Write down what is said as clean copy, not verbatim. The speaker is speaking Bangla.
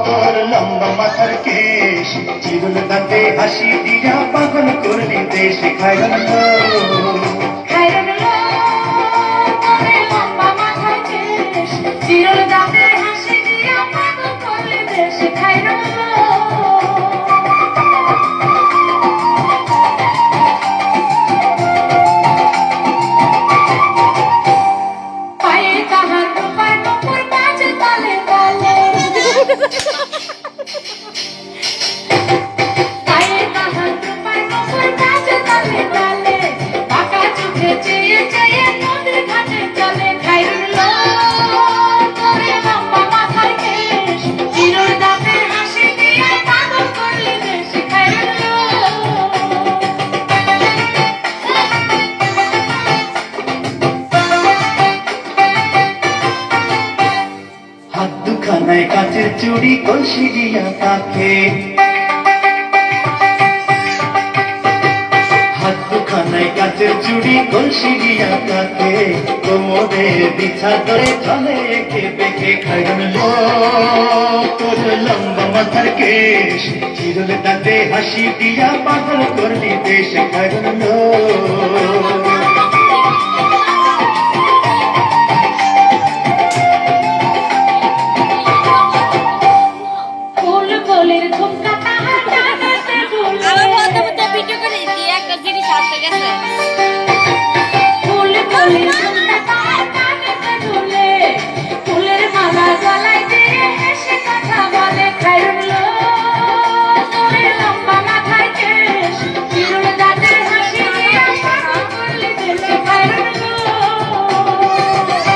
তোর লম্বা মাথার কেশ চিরুল দাঁতে হাসি দিয়া পাগল করলি দেশ খায়রন চিরুল দাঁতে হাসি দিয়া পাগল করলি দেশ খায়রন দুখানায় কাচের চুড়ি কলসি দিয়া তাকে হাত দুখানায় কাচের চুড়ি কলসি দিয়া তাকে কোমরে বিছা ধরে চলে একে বেঁকে খায়রন তোর লম্বা মাথার কেশ চিরুল দাঁতে হাসি দিয়া পাগল করলি দেশ খায়রন